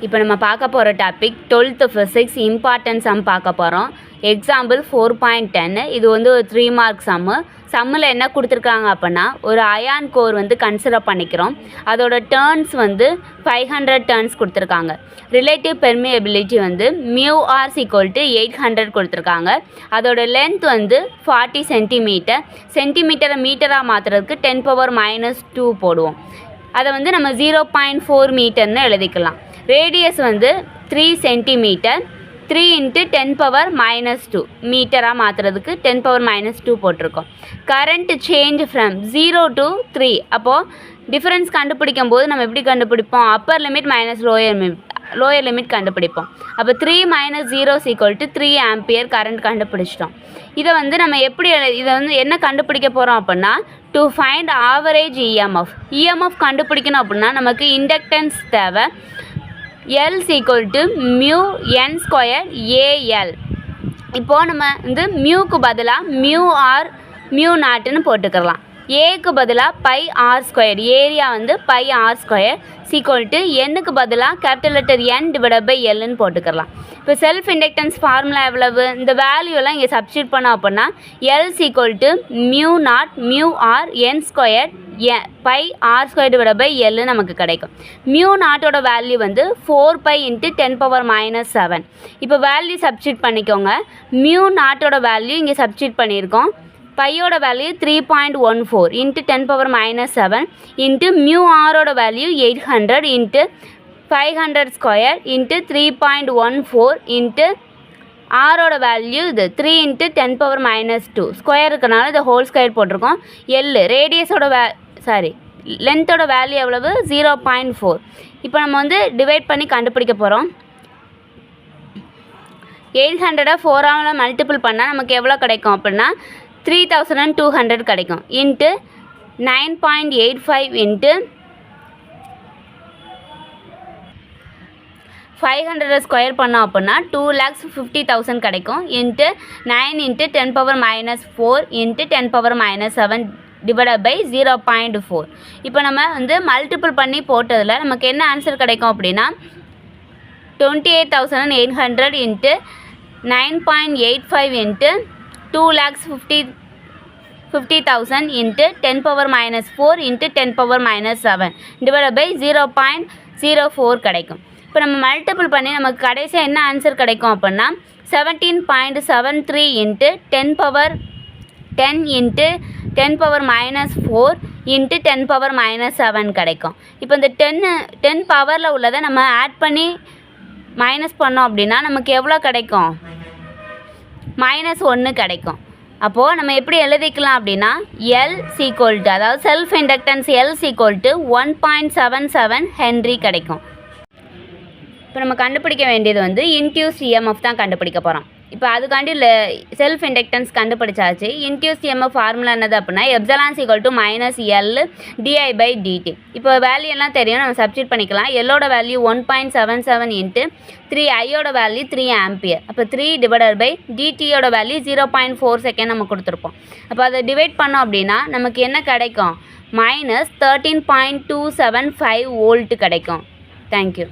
இப்போ நம்ம பார்க்க போகிற topic 12th physics important some பார்க்க போகிறோம். எக்ஸாம்பிள் 4.10 இது வந்து ஒரு 3 மார்க் சம்மில் என்ன கொடுத்துருக்காங்க அப்படின்னா ஒரு அயான் கோர் வந்து கன்சிடர் பண்ணிக்கிறோம். அதோட டர்ன்ஸ் வந்து 500 டர்ன்ஸ் கொடுத்துருக்காங்க. ரிலேட்டிவ் பெர்மியபிலிட்டி வந்து μr = 800 கொடுத்துருக்காங்க. அதோட லென்த் வந்து 40 சென்டிமீட்டர். சென்டிமீட்டரை மீட்டராக மாற்றுறதுக்கு 10⁻⁻2 போடுவோம். அதை வந்து நம்ம 0.4 மீட்டர்னு எழுதிக்கலாம். ரேடியஸ் வந்து 3 சென்டிமீட்டர். 3 × 10⁻⁻2 மீட்டராக மாற்றுறதுக்கு 10⁻⁻2 போட்டிருக்கோம். Current change from 0 to 3. அப்போது டிஃப்ரென்ஸ் கண்டுபிடிக்கும் போது நம்ம எப்படி கண்டுபிடிப்போம்? Upper limit minus lower limit கண்டுபிடிப்போம். அப்போ 3 - 0 = 3 ஆம்பியர் கரண்ட் கண்டுபிடிச்சிட்டோம். இதை வந்து நம்ம எப்படி இதை வந்து என்ன கண்டுபிடிக்க போகிறோம் அப்படின்னா டு ஃபைண்ட் ஆவரேஜ் இஎம்எஃப் கண்டுபிடிக்கணும் அப்படின்னா நமக்கு இண்டக்டன்ஸ் தேவை. L = μn² AL. இப்போது நம்ம வந்து மியூக்கு பதிலாக μr μ0ன்னு போட்டுக்கலாம். ஏக்கு பதிலாக πr², ஏரியா வந்து πr² எண்ணுக்கு பதிலாக கேபிட்டல் லெட்டர் n/Lன்னு போட்டுக்கலாம். இப்போ செல்ஃப் இண்டக்டன்ஸ் ஃபார்முலா எவ்வளவு? இந்த வேல்யூலாம் இங்கே சப்ஸ்டியூட் பண்ணோம் அப்படின்னா L = μ0 μr n² πr²/L நமக்கு கிடைக்கும். μ0ஓட வேல்யூ வந்து 4π × 10⁻⁻7. இப்போ வேல்யூ சப்ஸ்டியூட் பண்ணிக்கோங்க. μ0ஓட வேல்யூ இங்கே சப்ஸ்டியூட் பண்ணியிருக்கோம். பையோட வேல்யூ 3.14 × 10⁻⁻7 × μrோட வேல்யூ 800 × 500² × 3.14 × ஆரோட வேல்யூ இது 3 × 10⁻⁻2 ஸ்கொயர் இருக்கனால இது ஹோல் ஸ்கொயர் போட்டிருக்கோம். எல் ரேடியஸோட லென்த்தோட வேல்யூ எவ்வளவு? 0.4. இப்போ நம்ம வந்து டிவைட் பண்ணி கண்டுபிடிக்க போகிறோம். 800 4ஆல் மல்டிபிள் பண்ணால் நமக்கு எவ்வளோ கிடைக்கும் அப்படின்னா 3200 கிடைக்கும். இன்ட்டு 9.85 × 500 ஸ்கொயர் பண்ணோம் அப்படின்னா 2,50,000 கிடைக்கும். இன்ட்டு 9 × 10⁻⁻4 × 10⁻⁻7 / 0.4. இப்போ நம்ம வந்து மல்டிபிள் பண்ணி போட்டதில் நமக்கு என்ன ஆன்சர் கிடைக்கும் அப்படின்னா 28,800 × 9.85 × 2,50,000 × 10⁻⁻4 × 10⁻⁻7 / 0.04 கிடைக்கும். இப்போ நம்ம மல்டிபிள் பண்ணி நமக்கு கடைசியாக என்ன ஆன்சர் கிடைக்கும் அப்படின்னா 17.73 × 10⁻10 × 10⁻⁻4 × 10⁻⁻7 கிடைக்கும். இப்போ இந்த 10 பவரில் உள்ளதை நம்ம ஆட் பண்ணி மைனஸ் பண்ணோம் அப்படின்னா நமக்கு எவ்வளோ கிடைக்கும்? -1 கிடைக்கும். அப்போது நம்ம எப்படி எழுதிக்கலாம் அப்படின்னா L = அதாவது செல்ஃப் இண்டக்டன்ஸ் L = 1.77 ஹென்ரி கிடைக்கும். இப்போ நம்ம கண்டுபிடிக்க வேண்டியது வந்து இன்டியூஸ் இஎம்எஃப் தான் கண்டுபிடிக்க போகிறோம். இப்போ அதுக்காண்டி செல்ஃப் இண்டக்டன்ஸ் கண்டுபிடிச்சாச்சு. இன்டியூஸ் இஎம்எஃப் ஃபார்முலா என்னது அப்படின்னா ε -L di/dt. இப்போ வேல்யூ எல்லாம் தெரியும், நம்ம சப்ஸ்டியூட் பண்ணிக்கலாம். எல்லோட வேல்யூ 1.77 × 3, ஐயோட வேல்யூ 3 ஆம்பியர். அப்போ 3/dtயோட வேல்யூ 0.4 செகண்ட் நம்ம கொடுத்துருப்போம். அப்போ அதை டிவைட் பண்ணோம் அப்படின்னா நமக்கு என்ன கிடைக்கும்? -13.275 வோல்ட் கிடைக்கும். தேங்க்யூ.